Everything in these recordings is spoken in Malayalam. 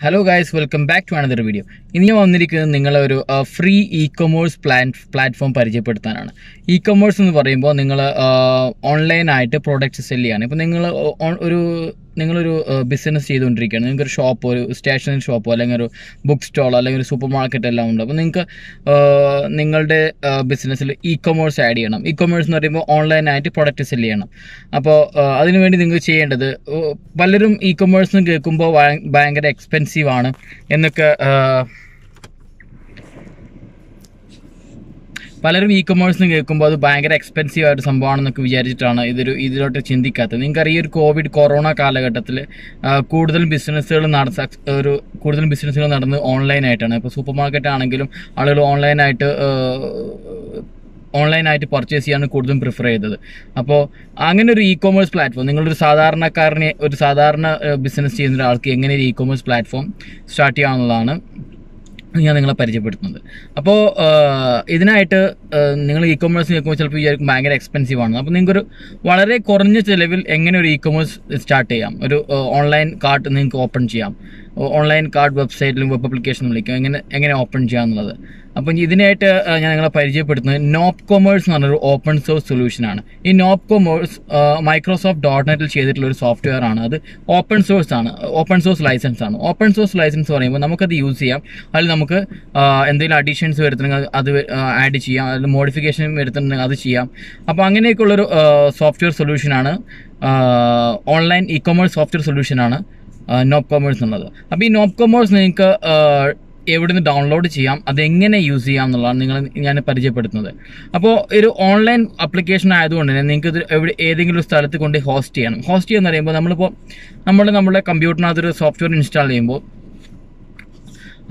Hello guys, welcome back to another video. In this video, a free e-commerce platform പരിചയപ്പെടുത്താനാണ്. E-commerce എന്ന് പറയുമ്പോൾ നിങ്ങൾ ഓൺലൈൻ ആയിട്ട് പ്രോഡക്റ്റ്സ് സെൽ ചെയ്യാണ്. ഇപ്പോൾ നിങ്ങളൊരു ബിസിനസ് ചെയ്തുകൊണ്ടിരിക്കുകയാണ്. നിങ്ങൾക്കൊരു ഷോപ്പോ ഒരു സ്റ്റേഷനറി ഷോപ്പോ അല്ലെങ്കിൽ ഒരു ബുക്ക് സ്റ്റോളോ അല്ലെങ്കിൽ ഒരു സൂപ്പർ മാർക്കറ്റ് എല്ലാം ഉണ്ട്. അപ്പോൾ നിങ്ങൾക്ക് നിങ്ങളുടെ ബിസിനസ്സിൽ ഇ-കൊമേഴ്സ് ആഡ് ചെയ്യണം. ഇ-കൊമേഴ്സ് എന്ന് പറയുമ്പോൾ ഓൺലൈനായിട്ട് പ്രോഡക്റ്റ് സെൽ ചെയ്യണം. അപ്പോൾ അതിനുവേണ്ടി നിങ്ങൾക്ക് ചെയ്യേണ്ടത്, പലരും ഇ-കൊമേഴ്സ് എന്ന് കേൾക്കുമ്പോൾ ഭയങ്കര എക്സ്പെൻസീവ് ആണ് എന്നൊക്കെ പലരും ഇ-കൊമേഴ്സ് കേൾക്കുമ്പോൾ അത് ഭയങ്കര എക്സ്പെൻസീവ് ആയിട്ട് സംഭവമാണെന്നൊക്കെ വിചാരിച്ചിട്ടാണ് ഇതിലോട്ട് ചിന്തിക്കാത്തത്. നിങ്ങൾക്കറിയാം, ഒരു കൊറോണ കാലഘട്ടത്തിൽ കൂടുതൽ ബിസിനസ്സുകൾ നടന്ന് ഓൺലൈനായിട്ടാണ്. ഇപ്പോൾ സൂപ്പർ മാർക്കറ്റ് ആണെങ്കിലും ആളുകൾ ഓൺലൈനായിട്ട് പർച്ചേസ് ചെയ്യാൻ കൂടുതലും പ്രിഫർ ചെയ്തത്. അപ്പോൾ അങ്ങനെ ഒരു ഇ-കൊമേഴ്സ് പ്ലാറ്റ്ഫോം, നിങ്ങളൊരു സാധാരണ ബിസിനസ് ചെയ്യുന്ന ഒരാൾക്ക് എങ്ങനെ ഒരു ഇ-കൊമേഴ്സ് പ്ലാറ്റ്ഫോം സ്റ്റാർട്ട് ചെയ്യാവുന്നതാണ് ഞാൻ നിങ്ങളെ പരിചയപ്പെടുത്തുന്നത്. അപ്പോൾ ഇതിനായിട്ട് നിങ്ങൾ ഇ-കൊമേഴ്സ് കേൾക്കുമ്പോൾ ചിലപ്പോൾ വിചാരിക്കും ഭയങ്കര എക്സ്പെൻസീവ് ആണ്. അപ്പോൾ നിങ്ങൾക്കൊരു വളരെ കുറഞ്ഞ ചിലവിൽ എങ്ങനെ ഒരു ഇ-കൊമേഴ്സ് സ്റ്റാർട്ട് ചെയ്യാം, ഒരു ഓൺലൈൻ കാർട്ട് നിങ്ങൾക്ക് ഓപ്പൺ ചെയ്യാം, ഓൺലൈൻ കാർഡ് വെബ്സൈറ്റിലും വെബ് ആപ്ലിക്കേഷനും വിളിക്കും, എങ്ങനെ ഓപ്പൺ ചെയ്യാമെന്നുള്ളത്. അപ്പം ഇതിനായിട്ട് ഞാൻ നിങ്ങളെ പരിചയപ്പെടുത്തുന്നത് നോപ്കൊമേഴ്സ് എന്ന് പറഞ്ഞൊരു ഓപ്പൺ സോഴ്സ് സൊല്യൂഷനാണ്. ഈ നോപ്കൊമേഴ്സ് Microsoft.net ചെയ്തിട്ടുള്ള ഒരു സോഫ്റ്റ്വെയർ ആണ്. അത് ഓപ്പൺ സോഴ്സ് ലൈസൻസ് ആണ്. ഓപ്പൺ സോഴ്സ് ലൈസൻസ് പറയുമ്പോൾ നമുക്കത് യൂസ് ചെയ്യാം. അതിൽ നമുക്ക് എന്തെങ്കിലും അഡീഷൻസ് വരുത്തുന്നെങ്കിൽ അത് ആഡ് ചെയ്യാം, അതിൽ മോഡിഫിക്കേഷൻ വരുത്തുന്നുണ്ടെങ്കിൽ അത് ചെയ്യാം. അപ്പോൾ അങ്ങനെയൊക്കെയുള്ളൊരു സോഫ്റ്റ്വെയർ സൊല്യൂഷനാണ്, ഓൺലൈൻ ഇ-കൊമേഴ്സ് സോഫ്റ്റ്വെയർ സൊല്യൂഷനാണ് നോപ്കൊമേഴ്സ് എന്നുള്ളത്. അപ്പോൾ ഈ നോപ്കൊമേഴ്സ് നിങ്ങൾക്ക് എവിടെ നിന്ന് ഡൗൺലോഡ് ചെയ്യാം, അതെങ്ങനെ യൂസ് ചെയ്യാം എന്നുള്ളതാണ് ഞാൻ പരിചയപ്പെടുത്തുന്നത്. അപ്പോൾ ഒരു ഓൺലൈൻ ആപ്ലിക്കേഷൻ ആയതുകൊണ്ട് തന്നെ നിങ്ങൾക്ക് ഇത് ഏതെങ്കിലും ഒരു സ്ഥലത്ത് കൊണ്ട് ഹോസ്റ്റ് ചെയ്യണം. ഹോസ്റ്റ് ചെയ്യുന്ന പറയുമ്പോൾ നമ്മുടെ കമ്പ്യൂട്ടറിനകത്തൊരു സോഫ്റ്റ്വെയർ ഇൻസ്റ്റാൾ ചെയ്യുമ്പോൾ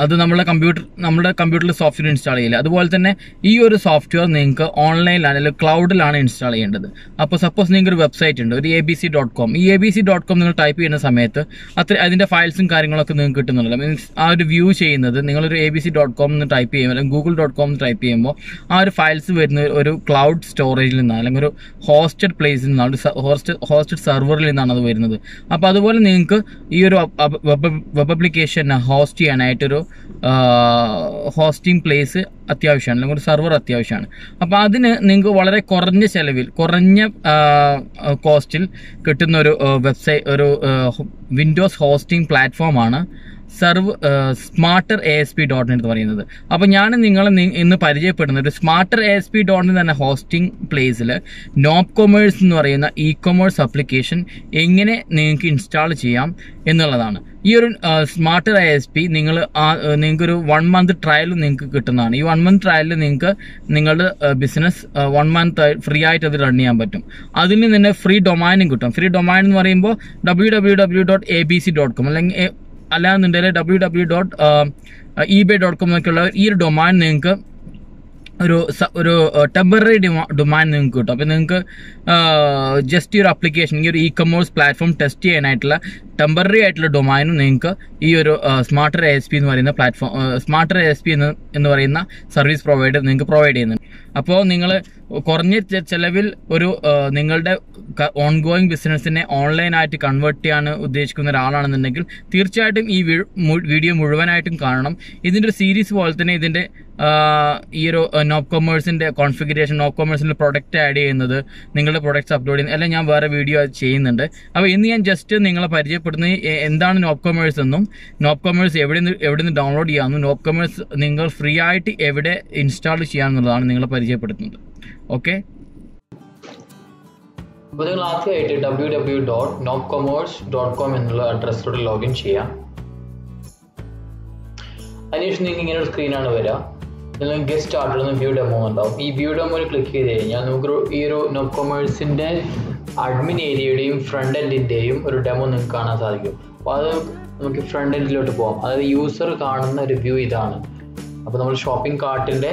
അത് നമ്മുടെ കമ്പ്യൂട്ടറിൽ സോഫ്റ്റ്വെയർ ഇൻസ്റ്റാൾ ചെയ്യില്ല. അതുപോലെ തന്നെ ഈ ഒരു സോഫ്റ്റ്വെയർ നിങ്ങൾക്ക് ഓൺലൈനിലാണ് അല്ലെങ്കിൽ ക്ലൗഡിലാണ് ഇൻസ്റ്റാൾ ചെയ്യേണ്ടത്. അപ്പോൾ സപ്പോസ് നിങ്ങൾക്ക് ഒരു വെബ്സൈറ്റ് ഉണ്ട്, ഒരു abc.com. ഈ abc.com നിങ്ങൾ ടൈപ്പ് ചെയ്യുന്ന സമയത്ത് അതിൻ്റെ ഫയൽസും കാര്യങ്ങളൊക്കെ നിങ്ങൾക്ക് കിട്ടുന്നുണ്ടല്ലോ. മീൻസ് ആ ഒരു വ്യൂ ചെയ്യുന്നത് നിങ്ങളൊരു abc.com എന്ന് ടൈപ്പ് ചെയ്യുമ്പോൾ അല്ലെങ്കിൽ google.com എന്ന് ടൈപ്പ് ചെയ്യുമ്പോൾ ആ ഒരു ഫയൽസ് വരുന്ന ഒരു ക്ലൗഡ് സ്റ്റോറേജിൽ നിന്നാണ് അല്ലെങ്കിൽ ഒരു ഹോസ്റ്റഡ് പ്ലേസിൽ നിന്നാണ്, ഹോസ്റ്റഡ് സെർവറിൽ നിന്നാണ് അത് വരുന്നത്. അപ്പോൾ അതുപോലെ നിങ്ങൾക്ക് ഈ ഒരു വെബ് ആപ്ലിക്കേഷൻ ഹോസ്റ്റ് ചെയ്യാനായിട്ടൊരു ഹോസ്റ്റിംഗ് പ്ലേസ് അത്യാവശ്യമാണ്, അല്ലെങ്കിൽ ഒരു സെർവർ അത്യാവശ്യമാണ്. അപ്പോൾ അതിന് നിങ്ങൾക്ക് വളരെ കുറഞ്ഞ ചെലവിൽ, കുറഞ്ഞ കോസ്റ്റിൽ കിട്ടുന്ന ഒരു ഒരു വിൻഡോസ് ഹോസ്റ്റിംഗ് പ്ലാറ്റ്ഫോമാണ് smarter-asp.net എന്ന് പറയുന്നത്. അപ്പോൾ ഞാൻ നിങ്ങളെ ഇന്ന് പരിചയപ്പെടുന്നത് ഒരു smarter-asp.net എന്ന ഹോസ്റ്റിംഗ് പ്ലേസിൽ നോപ്കൊമേഴ്സ് എന്ന് പറയുന്ന ഇ-കൊമേഴ്സ് ആപ്ലിക്കേഷൻ എങ്ങനെ നിങ്ങൾക്ക് ഇൻസ്റ്റാൾ ചെയ്യാം എന്നുള്ളതാണ്. ഈ ഒരു smarter-asp നിങ്ങൾക്കൊരു 1 month ട്രയൽ നിങ്ങൾക്ക് കിട്ടുന്നതാണ്. ഈ 1 month ട്രയലിൽ നിങ്ങൾക്ക് നിങ്ങളുടെ ബിസിനസ് 1 month ഫ്രീ ആയിട്ട് അത് റൺ ചെയ്യാൻ പറ്റും. അതിന് തന്നെ ഫ്രീ ഡൊമൈനും കിട്ടും. ഫ്രീ ഡൊമൈൻ എന്ന് പറയുമ്പോൾ www.abc.com അല്ലാന്നുണ്ടെങ്കിൽ www.ebay.com എന്നൊക്കെയുള്ള ഈ ഒരു ഡൊമൈൻ നിങ്ങൾക്ക് ഒരു ടെമ്പററി ഡൊമൈൻ നിങ്ങൾക്ക് കിട്ടും. അപ്പോൾ നിങ്ങൾക്ക് ജസ്റ്റ് ഈ ഒരു ആപ്ലിക്കേഷൻ, ഈ ഒരു ഇ-കൊമേഴ്സ് പ്ലാറ്റ്ഫോം ടെസ്റ്റ് ചെയ്യാനായിട്ടുള്ള ടെമ്പററി ആയിട്ടുള്ള ഡൊമൈനും നിങ്ങൾക്ക് ഈ ഒരു smarter-asp എന്ന് പറയുന്ന പ്ലാറ്റ്ഫോം, smarter-asp എന്ന് പറയുന്ന സർവീസ് പ്രൊവൈഡർ നിങ്ങൾക്ക് പ്രൊവൈഡ് ചെയ്യുന്നുണ്ട്. അപ്പോൾ നിങ്ങൾ കുറഞ്ഞ ചെലവിൽ ഒരു നിങ്ങളുടെ ഓൺഗോയിങ് ബിസിനസ്സിനെ ഓൺലൈനായിട്ട് കൺവേർട്ട് ചെയ്യാൻ ഉദ്ദേശിക്കുന്ന ഒരാളാണെന്നുണ്ടെങ്കിൽ തീർച്ചയായിട്ടും ഈ വീഡിയോ മുഴുവനായിട്ടും കാണണം. ഇതിൻ്റെ ഒരു സീരീസ് പോലെ തന്നെ ഇതിൻ്റെ ഈ ഒരു നോപ്കൊമേഴ്സിൻ്റെ കോൺഫിഗറേഷൻ, നോപ്കൊമേഴ്സിൻ്റെ പ്രൊഡക്റ്റ് ആഡ് ചെയ്യുന്നത്, നിങ്ങളുടെ പ്രൊഡക്ട്സ് അപ്ലോഡ് ചെയ്യുന്നത് എല്ലാം ഞാൻ വേറെ വീഡിയോ ചെയ്യുന്നുണ്ട്. അപ്പോൾ ഇന്ന് ഞാൻ ജസ്റ്റ് നിങ്ങളെ പരിചയപ്പെടുന്നത് എന്താണ് നോപ്കൊമേഴ്സ് എന്നും, നോപ്കൊമേഴ്സ് എവിടെ നിന്ന് ഡൗൺലോഡ് ചെയ്യാമെന്നും, നോപ്കൊമേഴ്സ് നിങ്ങൾ ഫ്രീ ആയിട്ട് എവിടെ ഇൻസ്റ്റാൾ ചെയ്യാമെന്നുള്ളതാണ് നിങ്ങളെ പരിചയപ്പെടുത്തുന്നത്. ഓക്കെ, അപ്പോൾ നിങ്ങൾ ആദ്യമായിട്ട് www.nopcommerce.com എന്നുള്ള അഡ്രസ്സിലൂടെ ലോഗിൻ ചെയ്യാം. അതിനുശേഷം നിങ്ങൾക്ക് ഇങ്ങനെ ഒരു സ്ക്രീനാണ് വരിക. നിങ്ങൾ ഗെറ്റ് സ്റ്റാർട്ടഡ് എന്ന് വ്യൂ ഡെമോ ഉണ്ടാവും. ഈ വ്യൂ ഡെമോയിൽ ക്ലിക്ക് ചെയ്ത് കഴിഞ്ഞാൽ നമുക്ക് ഈ ഒരു നോപ്കൊമേഴ്സിൻ്റെ അഡ്മിൻ ഏരിയയുടെയും ഫ്രണ്ട് എൻഡിൻ്റെയും ഒരു ഡെമോ നിങ്ങൾക്ക് കാണാൻ സാധിക്കും. അപ്പോൾ അത് നമുക്ക് ഫ്രണ്ട് എൻഡിലോട്ട് പോകാം. അതായത് യൂസർ കാണുന്ന ഒരു വ്യൂ ഇതാണ്. അപ്പോൾ നമ്മൾ ഷോപ്പിംഗ് കാർട്ടിൻ്റെ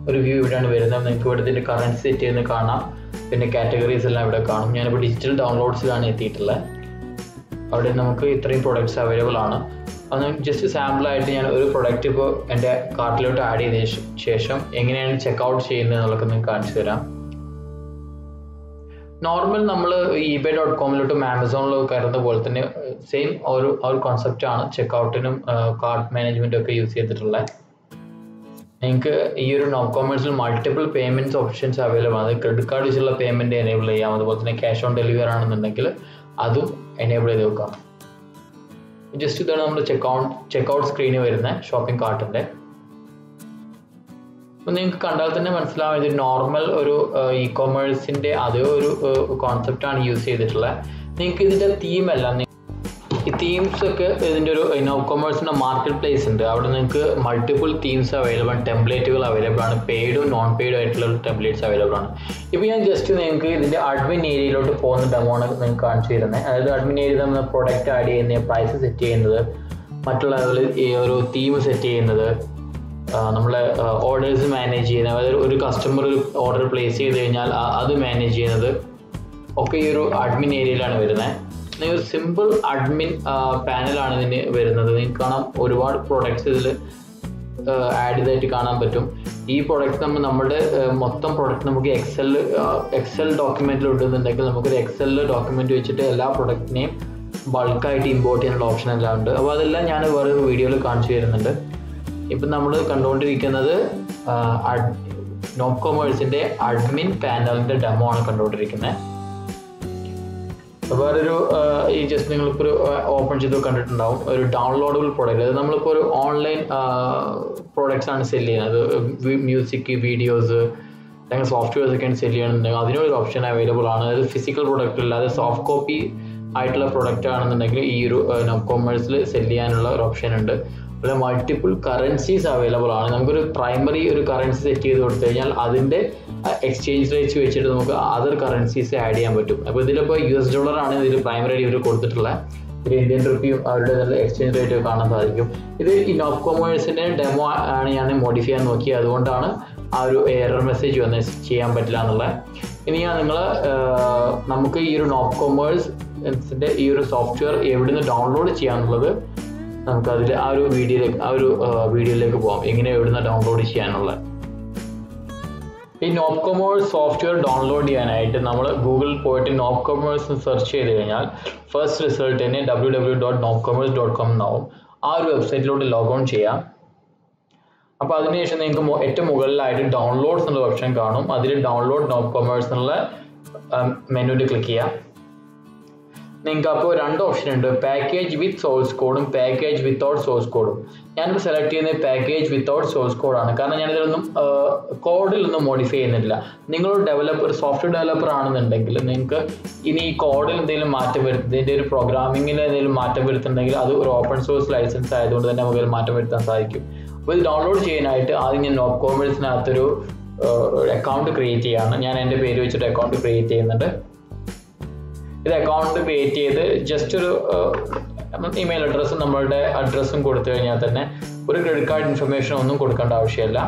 ഒരു വ്യൂ ഇവിടെയാണ് വരുന്നത്. നിങ്ങൾക്ക് ഇവിടെ ഇതിൻ്റെ കറൻസി സെറ്റ് ചെയ്യുന്നത് കാണാം, പിന്നെ കാറ്റഗറീസ് എല്ലാം ഇവിടെ കാണും. ഞാനിപ്പോൾ ഡിജിറ്റൽ ഡൗൺലോഡ്സിലാണ് എത്തിയിട്ടുള്ളത്. അവിടെ നമുക്ക് ഇത്രയും പ്രൊഡക്ട്സ് അവൈലബിൾ ആണ്. അത് ജസ്റ്റ് സാമ്പിളായിട്ട് ഞാൻ ഒരു പ്രൊഡക്റ്റ് ഇപ്പോൾ എൻ്റെ കാർട്ടിലോട്ട് ആഡ് ചെയ്ത ശേഷം എങ്ങനെയാണ് ചെക്ക് ഔട്ട് ചെയ്യുന്നത് എന്നുള്ളത് നിങ്ങൾക്ക് കാണിച്ചു തരാം. നോർമൽ നമ്മൾ eBay.com-ലോട്ടും ആമസോണിലും കയറുന്ന പോലെ തന്നെ സെയിം ഒരു കോൺസെപ്റ്റ് ആണ് ചെക്കൗട്ടിനും കാർട്ട് മാനേജ്മെന്റും ഒക്കെ യൂസ് ചെയ്തിട്ടുള്ളത്. നിങ്ങൾക്ക് ഈ ഒരു നോപ്കോമേഴ്സിൽ മൾട്ടിപ്പിൾ പേയ്മെന്റ്സ് ഓപ്ഷൻസ് അവൈലബിൾ ആണ്. ക്രെഡിറ്റ് കാർഡ് വെച്ചുള്ള പേയ്മെന്റ് എനേബിൾ ചെയ്യാം, അതുപോലെ തന്നെ ക്യാഷ് ഓൺ ഡെലിവറി ആണെന്നുണ്ടെങ്കിൽ അതും എനേബിൾ ചെയ്ത് വെക്കാം. ജസ്റ്റ് ഇതാണ് നമ്മുടെ ചെക്കൗട്ട് സ്ക്രീനിൽ വരുന്ന ഷോപ്പിംഗ് കാർട്ടിന്റെ. നിങ്ങൾക്ക് കണ്ടാൽ തന്നെ മനസ്സിലാവും ഇത് നോർമൽ ഒരു ഇ-കൊമേഴ്സിന്റെ അതേ ഒരു കോൺസെപ്റ്റ് ആണ് യൂസ് ചെയ്തിട്ടുള്ളത്. നിങ്ങൾക്ക് ഇതിന്റെ തീം എല്ലാം ഈ തീംസ് ഒക്കെ ഇതിൻ്റെ ഒരു നോപ്കോമേഴ്സിന്റെ മാർക്കറ്റ് പ്ലേസ് ഉണ്ട്, അവിടെ നിങ്ങൾക്ക് മൾട്ടിപ്പിൾ തീംസ് അവൈലബിൾ ആണ്, ടെംപ്ലേറ്റുകൾ അവൈലബിൾ ആണ്, പെയ്ഡും നോൺ പെയ്ഡും ആയിട്ടുള്ള ടെംപ്ലേറ്റ്സ് അവൈലബിൾ ആണ്. ഇപ്പോൾ ഞാൻ ജസ്റ്റ് നിങ്ങൾക്ക് ഇതിന്റെ അഡ്മിൻ ഏരിയയിലോട്ട് പോകുന്ന ഡെമോ ആണ് നിങ്ങൾക്ക് കാണിച്ചു തരുന്നത്. അതായത് അഡ്മിൻ ഏരിയയിൽ നമ്മൾ പ്രൊഡക്റ്റ് ആഡ് ചെയ്യുന്നത്, പ്രൈസ് സെറ്റ് ചെയ്യുന്നത്, മറ്റുള്ള ഈ ഒരു തീം സെറ്റ് ചെയ്യുന്നത്, നമ്മളെ ഓർഡേഴ്സ് മാനേജ് ചെയ്യുന്നത്, അതായത് ഒരു കസ്റ്റമർ ഒരു ഓർഡർ പ്ലേസ് ചെയ്ത് കഴിഞ്ഞാൽ അത് മാനേജ് ചെയ്യുന്നത് ഒക്കെ ഈ ഒരു അഡ്മിൻ ഏരിയയിലാണ് വരുന്നത്. ഒരു സിമ്പിൾ അഡ്മിൻ പാനലാണ് ഇതിന് വരുന്നത്. നിങ്ങൾക്ക് കാണാം ഒരുപാട് പ്രൊഡക്ട്സ് ഇതിൽ ആഡ് ചെയ്തായിട്ട് കാണാൻ പറ്റും. ഈ പ്രൊഡക്ട്സ് നമ്മുടെ മൊത്തം പ്രൊഡക്റ്റ് നമുക്ക് എക്സൽ ഡോക്യുമെന്റിൽ ഇടുന്നുണ്ടെങ്കിൽ നമുക്കൊരു എക്സൽ ഡോക്യുമെന്റ് വെച്ചിട്ട് എല്ലാ പ്രൊഡക്റ്റിനെയും ബൾക്കായിട്ട് ഇമ്പോർട്ട് ചെയ്യാനുള്ള ഓപ്ഷൻ എല്ലാം ഉണ്ട്. അപ്പോൾ അതെല്ലാം ഞാൻ വേറൊരു വീഡിയോയിൽ കാണിച്ചു തരുന്നുണ്ട്. ഇപ്പം നമ്മൾ കണ്ടുകൊണ്ടിരിക്കുന്നത് നോപ്കോമേഴ്സിന്റെ അഡ്മിൻ പാനലിന്റെ ഡെമോ ആണ് കണ്ടുകൊണ്ടിരിക്കുന്നത്. വേറൊരു ഈ ജസ്റ്റ് നിങ്ങളിപ്പോൾ ഒരു ഓപ്പൺ ചെയ്ത് കണ്ടിട്ടുണ്ടാവും ഒരു ഡൗൺലോഡബിൾ പ്രോഡക്റ്റ്. അത് നമ്മളിപ്പോൾ ഒരു ഓൺലൈൻ പ്രോഡക്ട്സ് ആണ് സെല് ചെയ്യുന്നത്. മ്യൂസിക്, വീഡിയോസ് അല്ലെങ്കിൽ സോഫ്റ്റ്വെയർസ് ഒക്കെയാണ് സെല് ചെയ്യണമെന്നുണ്ടെങ്കിൽ അതിനൊരു ഓപ്ഷൻ അവൈലബിൾ ആണ്. അതായത് ഫിസിക്കൽ പ്രൊഡക്റ്റ് അല്ലാതെ സോഫ്റ്റ് കോപ്പി ആയിട്ടുള്ള പ്രൊഡക്റ്റ് ആണെന്നുണ്ടെങ്കിൽ ഈ ഒരു നോപ്കോമേഴ്സിൽ സെല് ചെയ്യാനുള്ള ഒരു ഓപ്ഷൻ ഉണ്ട്. അതുപോലെ മൾട്ടിപ്പിൾ കറൻസീസ് അവൈലബിൾ ആണ്. നമുക്കൊരു പ്രൈമറി ഒരു കറൻസി സെറ്റ് ചെയ്ത് കൊടുത്തു കഴിഞ്ഞാൽ അതിൻ്റെ എക്സ്ചേഞ്ച് റേറ്റ്സ് വെച്ചിട്ട് നമുക്ക് അതർ കറൻസീസ് ആഡ് ചെയ്യാൻ പറ്റും. അപ്പോൾ ഇതിലിപ്പോൾ $US ആണ് ഇതിൽ പ്രൈമറി ഇവർ കൊടുത്തിട്ടുള്ള ഒരു ഇന്ത്യൻ റുപ്പിയും അവരുടെ എക്സ്ചേഞ്ച് റേറ്റ് കാണാൻ സാധിക്കും. ഇത് ഈ നോപ്കോമേഴ്സിൻ്റെ ഡെമോ ആണ് ഞാൻ മോഡിഫൈ ചെയ്യാൻ നോക്കിയത്, അതുകൊണ്ടാണ് ആ ഒരു എറർ മെസ്സേജ് വന്ന് ചെയ്യാൻ പറ്റില്ല എന്നുള്ളത്. ഇനി ഞാൻ നമുക്ക് ഈ ഒരു നോപ്കോമേഴ്സിൻ്റെ ഈ ഒരു സോഫ്റ്റ്വെയർ എവിടെ നിന്ന് ഡൗൺലോഡ് ചെയ്യാന്നുള്ളത് നമുക്കതിൽ ആ ഒരു വീഡിയോയിലേക്ക് പോകാം, എങ്ങനെ എവിടുന്ന് ഡൗൺലോഡ് ചെയ്യാനുള്ളത്. ഈ നോപ്കോമേഴ്സ് സോഫ്റ്റ്വെയർ ഡൗൺലോഡ് ചെയ്യാനായിട്ട് നമ്മൾ ഗൂഗിളിൽ പോയിട്ട് നോപ്കോമേഴ്സ് സെർച്ച് ചെയ്ത് കഴിഞ്ഞാൽ ഫസ്റ്റ് റിസൾട്ട് തന്നെ www.nopcommerce.com എന്നാവും. ആ ഒരു വെബ്സൈറ്റിലോട്ട് ലോഗോൺ ചെയ്യാം. അപ്പോൾ അതിനുശേഷം നിങ്ങൾക്ക് ഏറ്റവും മുകളിലായിട്ട് ഡൗൺലോഡ്സ് എന്നുള്ള ഓപ്ഷൻ കാണും. അതിൽ ഡൗൺലോഡ് നോപ്കോമേഴ്സ് എന്നുള്ള മെനുവിൽ ക്ലിക്ക് ചെയ്യാം. നിങ്ങൾക്ക് അപ്പോൾ രണ്ട് ഓപ്ഷൻ ഉണ്ട്, പാക്കേജ് വിത്ത് സോഴ്സ് കോഡും പാക്കേജ് വിത്തൗട്ട് സോഴ്സ് കോഡും. ഞാനിപ്പോൾ സെലക്ട് ചെയ്യുന്നത് പാക്കേജ് വിത്തൗട്ട് സോഴ്സ് കോഡാണ്. കാരണം ഞാനിതിലൊന്നും കോഡിലൊന്നും മോഡിഫൈ ചെയ്യുന്നില്ല. നിങ്ങളൊരു സോഫ്റ്റ്വെയർ ഡെവലപ്പർ ആണെന്നുണ്ടെങ്കിൽ നിങ്ങൾക്ക് ഇനി ഈ കോഡിൽ എന്തെങ്കിലും മാറ്റം ഇതിൻ്റെ ഒരു പ്രോഗ്രാമിങ്ങിൽ എന്തെങ്കിലും മാറ്റം വരുത്തുന്നുണ്ടെങ്കിൽ അത് ഒരു ഓപ്പൺ സോഴ്സ് ലൈസൻസ് ആയതുകൊണ്ട് തന്നെ നമുക്ക് മാറ്റം വരുത്താൻ സാധിക്കും. അപ്പോൾ ഇത് ഡൗൺലോഡ് ചെയ്യാനായിട്ട് ആദ്യം ഞാൻ നോപ്കോമേഴ്സിനകത്തൊരു അക്കൗണ്ട് ക്രിയേറ്റ് ചെയ്യാണ്. ഞാൻ എൻ്റെ പേര് വെച്ചിട്ട് അക്കൗണ്ട് ക്രിയേറ്റ് ചെയ്യുന്നുണ്ട്. ഇത് അക്കൗണ്ട് ക്രിയേറ്റ് ചെയ്ത് ജസ്റ്റ് ഒരു ഇമെയിൽ അഡ്രസ്സും നമ്മളുടെ അഡ്രസ്സും കൊടുത്തു കഴിഞ്ഞാൽ തന്നെ ഒരു ക്രെഡിറ്റ് കാർഡ് ഇൻഫർമേഷൻ ഒന്നും കൊടുക്കേണ്ട ആവശ്യമില്ല.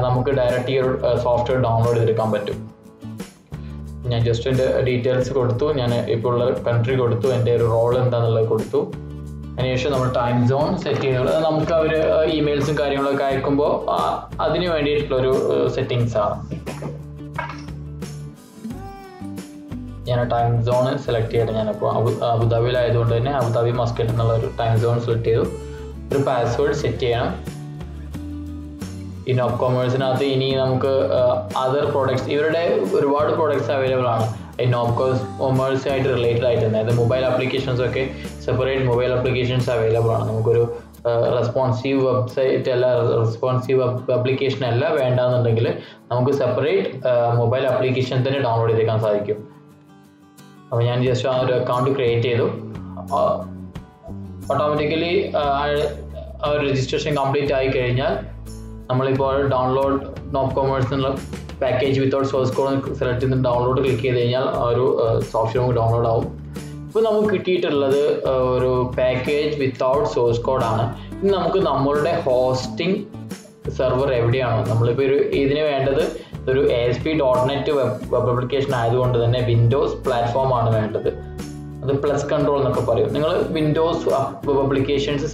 നമുക്ക് ഡയറക്റ്റ് ഈ ഒരു സോഫ്റ്റ്വെയർ ഡൗൺലോഡ് ചെയ്തെടുക്കാൻ പറ്റും. ഞാൻ ജസ്റ്റ് എൻ്റെ ഡീറ്റെയിൽസ് കൊടുത്തു, ഞാൻ ഇപ്പോൾ ഉള്ള കൺട്രി കൊടുത്തു, എൻ്റെ ഒരു റോൾ എന്താണെന്നുള്ളത് കൊടുത്തു. അതിനുശേഷം നമ്മൾ ടൈം സോൺ സെറ്റ് ചെയ്തുള്ളത് നമുക്ക് അവർ ഇമെയിൽസും കാര്യങ്ങളൊക്കെ അയക്കുമ്പോൾ അതിന് വേണ്ടിയിട്ടുള്ളൊരു സെറ്റിങ്സ് ആണ്. ഞാൻ ടൈം സോൺ സെലക്ട് ചെയ്യട്ടെ. ഞാനിപ്പോൾ അബുദാബിയിലായതുകൊണ്ട് തന്നെ അബുദാബി മസ്കറ്റ് എന്നുള്ള ഒരു ടൈം സോൺ സെലക്ട് ചെയ്തു. ഒരു പാസ്വേഡ് സെറ്റ് ചെയ്യണം. ഈ നോപ്കോമേഴ്സിനകത്ത് ഇനി നമുക്ക് അതർ പ്രോഡക്ട്സ്, ഇവരുടെ ഒരുപാട് പ്രോഡക്ട്സ് അവൈലബിൾ ആണ് ഈ നോപ്കോമേഴ്സ് ആയിട്ട് റിലേറ്റഡ് ആയിട്ട് തന്നെ. അതായത് മൊബൈൽ ആപ്ലിക്കേഷൻസ് ഒക്കെ സെപ്പറേറ്റ് മൊബൈൽ ആപ്ലിക്കേഷൻസ് അവൈലബിൾ ആണ്. നമുക്കൊരു റെസ്പോൺസീവ് വെബ്സൈറ്റ് അല്ല, റെസ്പോൺസീവ് ആപ്ലിക്കേഷൻ അല്ല വേണ്ടാന്നുണ്ടെങ്കിൽ നമുക്ക് സെപ്പറേറ്റ് മൊബൈൽ ആപ്ലിക്കേഷൻ തന്നെ ഡൗൺലോഡ് ചെയ്തേക്കാൻ സാധിക്കും. അപ്പോൾ ഞാൻ ജസ്റ്റ് ആ ഒരു അക്കൗണ്ട് ക്രിയേറ്റ് ചെയ്തു. ഓട്ടോമാറ്റിക്കലി ആ ഒരു രജിസ്ട്രേഷൻ കംപ്ലീറ്റ് ആയി കഴിഞ്ഞാൽ നമ്മളിപ്പോൾ ഡൗൺലോഡ് നോപ്കോമേഴ്സ് എന്നുള്ള package without source code select ചെയ്ത് ഡൗൺലോഡ് ക്ലിക്ക് ചെയ്ത് കഴിഞ്ഞാൽ ആ ഒരു സോഫ്റ്റ്വെയർ നമുക്ക് ഡൗൺലോഡ് ആവും. ഇപ്പോൾ നമുക്ക് കിട്ടിയിട്ടുള്ളത് ഒരു പാക്കേജ് വിത്തൗട്ട് സോഴ്സ് കോഡാണ്. ഇനി നമുക്ക് നമ്മളുടെ ഹോസ്റ്റിംഗ് സെർവർ എവിടെയാണോ നമ്മളിപ്പോൾ ഇതിന് വേണ്ടത് ഒരു ASP.NET വെബ് ആപ്ലിക്കേഷൻ ആയതുകൊണ്ട് തന്നെ വിൻഡോസ് പ്ലാറ്റ്ഫോം ആണ് വേണ്ടത്. അത് പ്ലസ് കൺട്രോൾ എന്നൊക്കെ പറയും. നിങ്ങൾ വിൻഡോസ് വെബ് ആപ്ലിക്കേഷൻസ്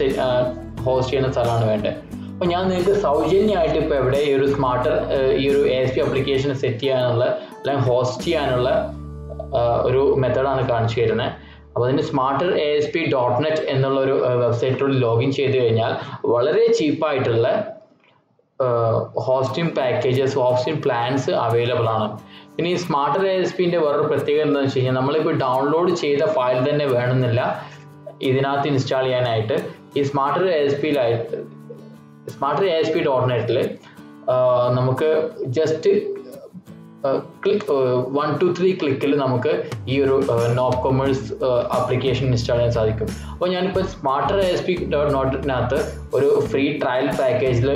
ഹോസ്റ്റ് ചെയ്യുന്ന സ്ഥലമാണ് വേണ്ടത്. അപ്പോൾ ഞാൻ നിങ്ങൾക്ക് സൗജന്യമായിട്ട് ഇപ്പോൾ എവിടെ ഈ ഒരു ഈ ഒരു ASP ആപ്ലിക്കേഷൻ സെറ്റ് ചെയ്യാനുള്ള അല്ലെങ്കിൽ ഹോസ്റ്റ് ചെയ്യാനുള്ള ഒരു മെത്തേഡാണ് കാണിച്ചു തരുന്നത്. അപ്പോൾ അതിന് smarterasp.net എന്നുള്ളൊരു വെബ്സൈറ്റിലൂടെ ലോഗിൻ ചെയ്ത് കഴിഞ്ഞാൽ വളരെ ചീപ്പായിട്ടുള്ള hosting packages, hosting plans available ആണ്. പിന്നെ ഈ smarterasp-ൻ്റെ വേറൊരു പ്രത്യേകത എന്താണെന്ന് വെച്ച് കഴിഞ്ഞാൽ നമ്മളിപ്പോൾ ഡൗൺലോഡ് ചെയ്ത ഫയൽ തന്നെ വേണമെന്നില്ല ഇതിനകത്ത് ഇൻസ്റ്റാൾ ചെയ്യാനായിട്ട്. ഈ smarterasp.net നമുക്ക് ജസ്റ്റ് 1 to 3 ക്ലിക്കിൽ നമുക്ക് ഈ ഒരു നോപ്പ് കൊമേഴ്സ് ആപ്ലിക്കേഷൻ ഇൻസ്റ്റാൾ ചെയ്യാൻ സാധിക്കും. അപ്പോൾ ഞാനിപ്പോൾ smarterasp.net-നകത്ത് ഒരു ഫ്രീ ട്രയൽ പാക്കേജിൽ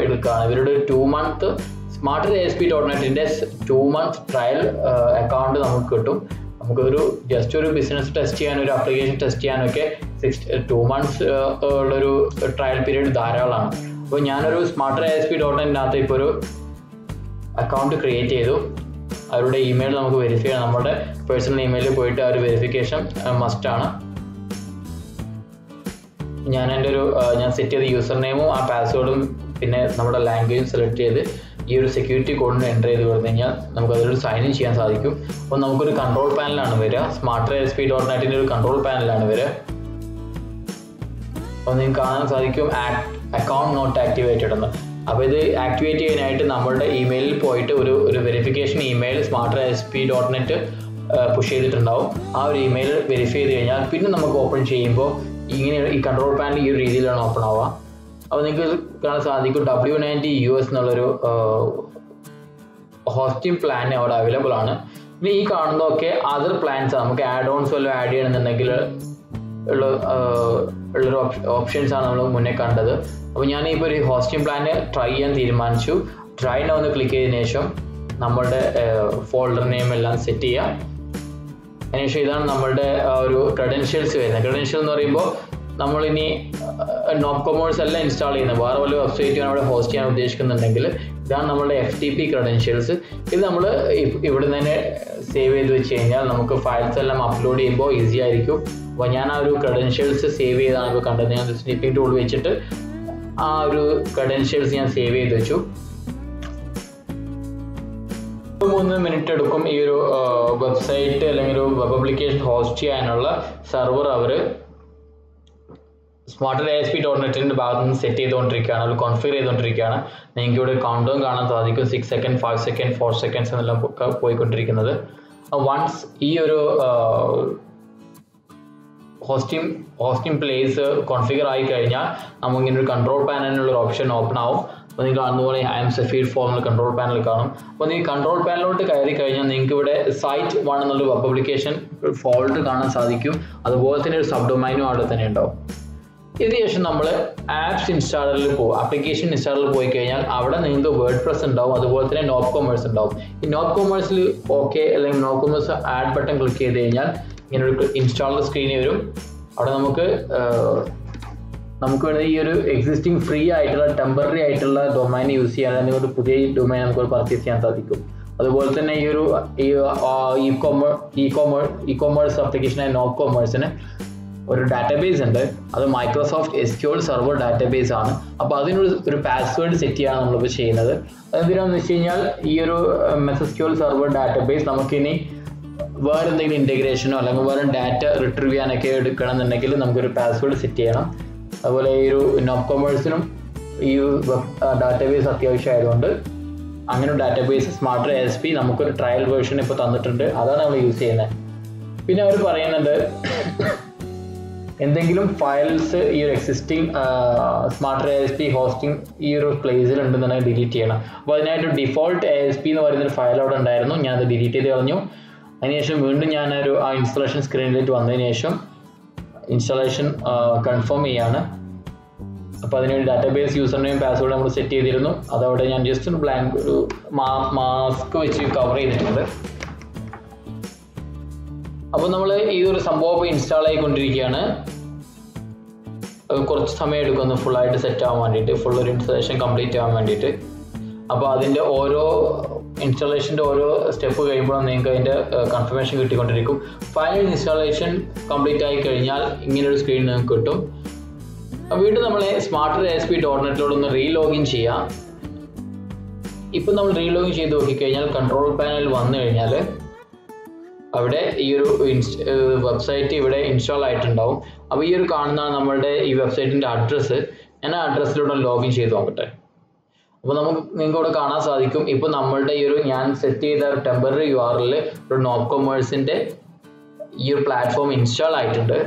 എടുക്കുകയാണ്. ഇവരുടെ 2 month smarterasp.net-ൻ്റെ 2 month ട്രയൽ അക്കൗണ്ട് നമുക്ക് കിട്ടും. നമുക്കൊരു ജസ്റ്റ് ഒരു ബിസിനസ് ടെസ്റ്റ് ചെയ്യാനും ഒരു ആപ്ലിക്കേഷൻ ടെസ്റ്റ് ചെയ്യാനൊക്കെ 2 months ഉള്ളൊരു ട്രയൽ പീരീഡ് ധാരാളമാണ്. അപ്പോൾ ഞാനൊരു smarterasp.net-നകത്ത് ഇപ്പോൾ ഒരു അക്കൗണ്ട് ക്രിയേറ്റ് ചെയ്തു. അവരുടെ ഇമെയിൽ നമുക്ക് വെരിഫൈ ചെയ്യാം. നമ്മുടെ പേഴ്സണൽ ഇമെയിലിൽ പോയിട്ട് ആ ഒരു വെരിഫിക്കേഷൻ മസ്റ്റാണ്. ഞാൻ സെറ്റ് ചെയ്ത യൂസർ നെയിമും ആ പാസ്വേഡും പിന്നെ നമ്മുടെ ലാംഗ്വേജും സെലക്ട് ചെയ്ത് ഈ ഒരു സെക്യൂരിറ്റി കോഡിന് എൻ്റർ ചെയ്ത് കൊടുത്തു കഴിഞ്ഞാൽ നമുക്ക് അതിലൊരു സൈൻ ഇൻ ചെയ്യാൻ സാധിക്കും. അപ്പോൾ നമുക്കൊരു കൺട്രോൾ പാനലാണ് വരിക. smarterasp.net-ൻ്റെ ഒരു കൺട്രോൾ പാനലാണ് വരിക. അപ്പോൾ നിങ്ങൾക്ക് കാണാൻ സാധിക്കും അക്കൗണ്ട് നോട്ട് ആക്ടിവേറ്റഡ് എന്ന്. അപ്പോൾ ഇത് ആക്ടിവേറ്റ് ചെയ്യാനായിട്ട് നമ്മളുടെ ഇമെയിലിൽ പോയിട്ട് ഒരു വെരിഫിക്കേഷൻ ഇമെയിൽ smarterasp.net പുഷ് ചെയ്തിട്ടുണ്ടാവും. ആ ഒരു ഇമെയിൽ വെരിഫൈ ചെയ്ത് കഴിഞ്ഞാൽ പിന്നെ നമുക്ക് ഓപ്പൺ ചെയ്യുമ്പോൾ ഇങ്ങനെ ഈ കൺട്രോൾ പാനൽ ഈ ഒരു രീതിയിലാണ് ഓപ്പൺ ആവുക. അപ്പോൾ നിങ്ങൾക്ക് കാണാൻ സാധിക്കും W90US എന്നുള്ളൊരു ഹോസ്റ്റിംഗ് പ്ലാൻ അവിടെ അവൈലബിൾ ആണ്. പിന്നെ ഈ കാണുന്നതൊക്കെ അതർ പ്ലാൻസ് നമുക്ക് ആഡ് ഓൺസ് വല്ലതും ആഡ് ചെയ്യണമെന്നുണ്ടെങ്കിൽ ഉള്ളൊരു ഓപ്ഷൻസാണ് നമ്മൾ മുന്നേ കണ്ടത്. അപ്പോൾ ഞാനിപ്പോൾ ഒരു ഹോസ്റ്റിംഗ് പ്ലാന് ട്രൈ ചെയ്യാൻ തീരുമാനിച്ചു. ട്രൈ നൗ ഒന്ന് ക്ലിക്ക് ചെയ്തതിനു ശേഷം നമ്മളുടെ ഫോൾഡർ നെയിം എല്ലാം സെറ്റ് ചെയ്യുക. അതിനുശേഷം ഇതാണ് നമ്മളുടെ ഒരു ക്രെഡൻഷ്യൽസ് വരുന്നത്. ക്രെഡൻഷ്യൽ എന്ന് പറയുമ്പോൾ നമ്മളിനി നോപ്പ് കൊമേഴ്സ് എല്ലാം ഇൻസ്റ്റാൾ ചെയ്യുന്നത് വേറെ വല്ല വെബ്സൈറ്റും അവിടെ ഹോസ്റ്റ് ചെയ്യാൻ ഉദ്ദേശിക്കുന്നുണ്ടെങ്കിൽ ഇതാണ് നമ്മളുടെ FTP ക്രെഡൻഷ്യൽസ്. ഇത് നമ്മൾ ഇവിടെ തന്നെ സേവ് ചെയ്ത് വെച്ച് കഴിഞ്ഞാൽ നമുക്ക് ഫയൽസ് എല്ലാം അപ്ലോഡ് ചെയ്യുമ്പോൾ ഈസി ആയിരിക്കും. അപ്പോൾ ഞാൻ ആ ഒരു ക്രെഡൻഷ്യൽസ് സേവ് ചെയ്താണ് ഇപ്പോൾ കണ്ടത്. ഞാൻ സ്നിപ്പിംഗ് ടൂൾ വെച്ചിട്ട് ആ ഒരു ക്രെഡൻഷ്യൽസ് ഞാൻ സേവ് ചെയ്ത് വെച്ചു. 3 മിനിറ്റ് എടുക്കും ഈ ഒരു വെബ്സൈറ്റ് അല്ലെങ്കിൽ ഒരു വെബ് ആപ്ലിക്കേഷൻ ഹോസ്റ്റ് ചെയ്യാനുള്ള സെർവർ അവർ smarterasp.net-ൻ്റെ ഭാഗത്ത് നിന്ന് സെറ്റ് ചെയ്തുകൊണ്ടിരിക്കുകയാണ്, അവർ കോൺഫിഗർ ചെയ്തുകൊണ്ടിരിക്കുകയാണ്. നിങ്ങൾക്ക് ഇവിടെ കൗണ്ട് ഡൗൺ കാണാൻ സാധിക്കും. 6 seconds, 5 seconds, 4 seconds എന്നെല്ലാം പോയിക്കൊണ്ടിരിക്കുന്നത്. വൺസ് ഈ ഒരു ഹോസ്റ്റിംഗ് പ്ലേസ് കോൺഫിഗർ ആയി കഴിഞ്ഞാൽ നമുക്കിങ്ങനെ ഒരു കൺട്രോൾ പാനലിനുള്ള ഓപ്ഷൻ ഓപ്പൺ ആവും. അപ്പോൾ നിങ്ങൾ കാണുന്ന പോലെ I am Safir ഫോമിൽ കൺട്രോൾ പാനൽ കാണും. അപ്പോൾ നിങ്ങൾ കൺട്രോൾ പാനലിലോട്ട് കയറി കഴിഞ്ഞാൽ നിങ്ങൾക്ക് ഇവിടെ സൈറ്റ് 1 എന്നുള്ള വെബ് ആപ്ലിക്കേഷൻ ഫോൾഡർ കാണാൻ സാധിക്കും. അതുപോലെ തന്നെ ഒരു സബ് ഡൊമൈനും അവിടെ തന്നെ ഉണ്ടാവും. ഇതിനുശേഷം നമ്മൾ ആപ്സ് ഇൻസ്റ്റാളറിൽ പോകും. ആപ്ലിക്കേഷൻ ഇൻസ്റ്റാളറിൽ പോയി കഴിഞ്ഞാൽ അവിടെ നിങ്ങൾക്ക് വേർഡ്പ്രസ് ഉണ്ടാവും, അതുപോലെ തന്നെ നോപ്പ് കൊമേഴ്സ് ഉണ്ടാവും. ഈ നോപ്പ് കൊമേഴ്സിൽ ഓക്കെ അല്ലെങ്കിൽ nope commerce add button click ചെയ്ത് കഴിഞ്ഞാൽ ഇങ്ങനെ ഒരു ഇൻസ്റ്റാളർ സ്ക്രീനിൽ വരും. അവിടെ നമുക്ക് വേണമെങ്കിൽ ഈ ഒരു എക്സിസ്റ്റിംഗ് ഫ്രീ ആയിട്ടുള്ള ടെമ്പററി ആയിട്ടുള്ള ഡൊമൈൻ യൂസ് ചെയ്യാൻ അല്ലെങ്കിൽ ഒരു പുതിയ ഡൊമൈൻ നമുക്ക് പർച്ചേസ് ചെയ്യാൻ സാധിക്കും. അതുപോലെ തന്നെ ഈ കൊമേഴ്സ് ആപ്ലിക്കേഷനായ നോപ്പ് കൊമേഴ്സിന് ഒരു ഡാറ്റാബേസ് ഉണ്ട്. അത് മൈക്രോസോഫ്റ്റ് SQL സെർവർ ഡാറ്റാബേസ് ആണ്. അപ്പോൾ അതിനൊരു പാസ്വേഡ് സെറ്റ് ചെയ്യാണ് നമ്മളിപ്പോൾ ചെയ്യുന്നത്. അതെന്തിനാണെന്ന് വെച്ച് കഴിഞ്ഞാൽ ഈ ഒരു SQL സെർവർ ഡാറ്റാബേസ് നമുക്കിനി വേറെ എന്തെങ്കിലും ഇൻറ്റഗ്രേഷനോ അല്ലെങ്കിൽ വേറെ ഡാറ്റ റിട്രീവ് ചെയ്യാനൊക്കെ എടുക്കണമെന്നുണ്ടെങ്കിൽ നമുക്കൊരു പാസ്വേഡ് സെറ്റ് ചെയ്യണം. അതുപോലെ ഈ ഒരു നോപ്പ് കൊമേഴ്സിനും ഈ ഡാറ്റാബേസ് അത്യാവശ്യമായതുകൊണ്ട് അങ്ങനെ ഡാറ്റാബേസ് smarterasp നമുക്കൊരു ട്രയൽ വേർഷൻ ഇപ്പോൾ തന്നിട്ടുണ്ട്. അതാണ് നമ്മൾ യൂസ് ചെയ്യുന്നത്. പിന്നെ അവർ പറയുന്നുണ്ട് എന്തെങ്കിലും ഫയൽസ് ഈ ഒരു എക്സിസ്റ്റിംഗ് smarterasp ഹോസ്റ്റിംഗ് ഈ ഒരു പ്ലേസിൽ ഉണ്ടെന്നുണ്ടെങ്കിൽ ഡിലീറ്റ് ചെയ്യണം. അപ്പോൾ അതിനായിട്ട് ഡിഫോൾട്ട് ASP എന്ന് പറയുന്നൊരു ഫയൽ അവിടെ ഉണ്ടായിരുന്നു. ഞാനത് ഡിലീറ്റ് ചെയ്ത് കളഞ്ഞു. അതിനുശേഷം വീണ്ടും ഞാനൊരു ആ ഇൻസ്റ്റലേഷൻ സ്ക്രീനിലേക്ക് വന്നതിന് ശേഷം ഇൻസ്റ്റലേഷൻ കൺഫേം ചെയ്യാണ്. അപ്പോൾ അതിനൊരു ഡാറ്റാബേസ് യൂസർ നെയിം പാസ്വേഡ് നമ്മൾ സെറ്റ് ചെയ്തിരുന്നു. അതവിടെ ഞാൻ ജസ്റ്റ് ഒരു ബ്ലാങ്ക് ഒരു മാസ്ക് വെച്ച് കവർ ചെയ്തിട്ടുണ്ട്. അപ്പോൾ നമ്മൾ ഈ ഒരു സംഭവം ഇൻസ്റ്റാൾ ആയിക്കൊണ്ടിരിക്കുകയാണ്. കുറച്ച് സമയം എടുക്കുന്നു ഫുള്ളായിട്ട് സെറ്റ് ആവാൻ വേണ്ടിയിട്ട്, ഫുൾ ഒരു ഇൻസ്റ്റലേഷൻ കംപ്ലീറ്റ് ആവാൻ വേണ്ടിയിട്ട്. അപ്പോൾ അതിൻ്റെ ഓരോ ഇൻസ്റ്റാളേഷൻ്റെ ഓരോ സ്റ്റെപ്പ് കഴിയുമ്പോഴും നിങ്ങൾക്ക് അതിൻ്റെ കൺഫർമേഷൻ കിട്ടിക്കൊണ്ടിരിക്കും. ഫൈനൽ ഇൻസ്റ്റാളേഷൻ കംപ്ലീറ്റ് ആയി കഴിഞ്ഞാൽ ഇങ്ങനൊരു സ്ക്രീൻ നിങ്ങൾക്ക് കിട്ടും. വീണ്ടും നമ്മളെ smarter.asp.net ഒന്ന് റീലോഗിൻ ചെയ്യാം. ഇപ്പം നമ്മൾ റീലോഗിൻ ചെയ്ത് നോക്കിക്കഴിഞ്ഞാൽ കൺട്രോൾ പാനൽ വന്നു കഴിഞ്ഞാൽ അവിടെ ഈ ഒരു വെബ്സൈറ്റ് ഇവിടെ ഇൻസ്റ്റാൾ ആയിട്ടുണ്ടാവും. അപ്പോൾ ഈ ഒരു കാണുന്നതാണ് നമ്മളുടെ ഈ വെബ്സൈറ്റിൻ്റെ അഡ്രസ്സ്. ഞാൻ ആ അഡ്രസ്സിലൂടെ ലോഗിൻ ചെയ്ത് നോക്കട്ടെ. അപ്പോൾ നിങ്ങൾക്ക് ഇവിടെ കാണാൻ സാധിക്കും ഇപ്പോൾ നമ്മളുടെ ഈ ഒരു ഞാൻ സെറ്റ് ചെയ്ത ഒരു ടെമ്പററി URL ഒരു നോബ് കൊമേഴ്സിൻ്റെ ഈ ഒരു പ്ലാറ്റ്ഫോം ഇൻസ്റ്റാൾ ആയിട്ടുണ്ട്.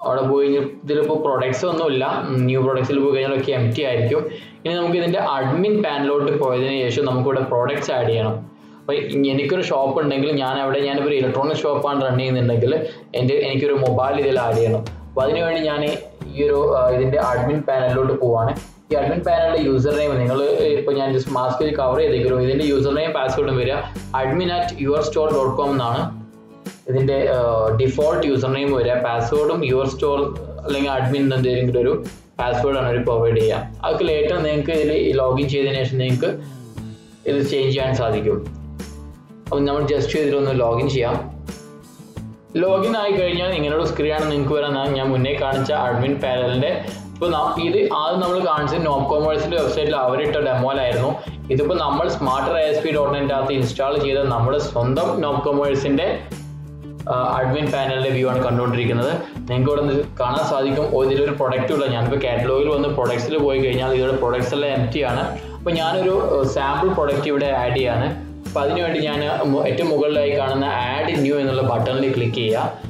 അവിടെ പോയി ഇതിലിപ്പോൾ പ്രൊഡക്ട്സ് ഒന്നുമില്ല. ന്യൂ പ്രൊഡക്ട്സിൽ പോയി കഴിഞ്ഞാൽ ഒക്കെ എംപ്റ്റി ആയിരിക്കും. ഇനി നമുക്ക് ഇതിൻ്റെ അഡ്മിൻ പാനലോട്ട് പോയതിനു ശേഷം നമുക്കിവിടെ പ്രോഡക്ട്സ് ആഡ് ചെയ്യണം. അപ്പോൾ എനിക്കൊരു ഷോപ്പ് ഉണ്ടെങ്കിൽ ഞാനിപ്പോൾ ഒരു ഇലക്ട്രോണിക് ഷോപ്പാണ് റൺ ചെയ്യുന്നുണ്ടെങ്കിൽ എനിക്കൊരു മൊബൈൽ ഇതിൽ ആഡ് ചെയ്യണം. അപ്പോൾ അതിനുവേണ്ടി ഞാൻ ഈ ഒരു ഇതിൻ്റെ അഡ്മിൻ പാനലിലോട്ട് പോവാണ്. ഈ അഡ്മിൻ പാനലിൻ്റെ യൂസർ നെയിം നിങ്ങൾ ഇപ്പോൾ ഞാൻ ജസ്റ്റ് മാസ്കിൽ കവർ ചെയ്തേക്കും. ഇതിൻ്റെ യൂസർ നെയിം പാസ്വേഡും വരിക admin@yourstore.com എന്നാണ് ഇതിൻ്റെ ഡിഫോൾട്ട് യൂസർ നെയിം വരിക. പാസ്വേഡും യുവർ സ്റ്റോർ അല്ലെങ്കിൽ അഡ്മിൻ എന്തെങ്കിലും ഒരു പാസ്വേഡാണ് അവർ പ്രൊവൈഡ് ചെയ്യുക. അതൊക്കെ ലേറ്റർ നിങ്ങൾക്ക് ഇതിൽ ലോഗിൻ ചെയ്തതിന് ശേഷം നിങ്ങൾക്ക് ഇത് ചേഞ്ച് ചെയ്യാൻ സാധിക്കും. അപ്പം നമ്മൾ ജസ്റ്റ് ഇതിലൊന്ന് ലോഗിൻ ചെയ്യാം. ലോഗിൻ ആയി കഴിഞ്ഞാൽ ഇങ്ങനെയുള്ള സ്ക്രീനാണ് നിങ്ങൾക്ക് വരാൻ. ഞാൻ മുന്നേ കാണിച്ച അഡ്മിൻ പാനലിൻ്റെ ഇപ്പോൾ ഇത് ആദ്യം നമ്മൾ കാണിച്ചത് നോബ് കൊമേഴ്സിൻ്റെ വെബ്സൈറ്റിൽ അവരിട്ട ഡെമോയിലായിരുന്നു. ഇതിപ്പോൾ നമ്മൾ smarter.asp.net അകത്ത് ഇൻസ്റ്റാൾ ചെയ്ത നമ്മുടെ സ്വന്തം നോബ് കൊമേഴ്സിൻ്റെ അഡ്മിൻ പാനലിൻ്റെ വ്യൂ ആണ് കണ്ടുകൊണ്ടിരിക്കുന്നത്. നിങ്ങൾക്ക് ഇവിടെ കാണാൻ സാധിക്കും ഇതിലൊരു പ്രൊഡക്റ്റും ഇല്ല. ഞാനിപ്പോൾ കാറ്റലോഗിൽ വന്ന് പ്രൊഡക്ട്സിൽ പോയി കഴിഞ്ഞാൽ ഇതിവിടെ പ്രൊഡക്ട്സ് എല്ലാം എംപ്റ്റി ആണ്. അപ്പോൾ ഞാനൊരു സാമ്പിൾ പ്രൊഡക്റ്റ് ഇവിടെ ആഡ് ചെയ്യാണ്. അപ്പോൾ അതിനുവേണ്ടി ഞാൻ ഏറ്റവും മുകളിലായി കാണുന്ന ആഡ് ന്യൂ എന്നുള്ള ബട്ടണിൽ ക്ലിക്ക് ചെയ്യുക.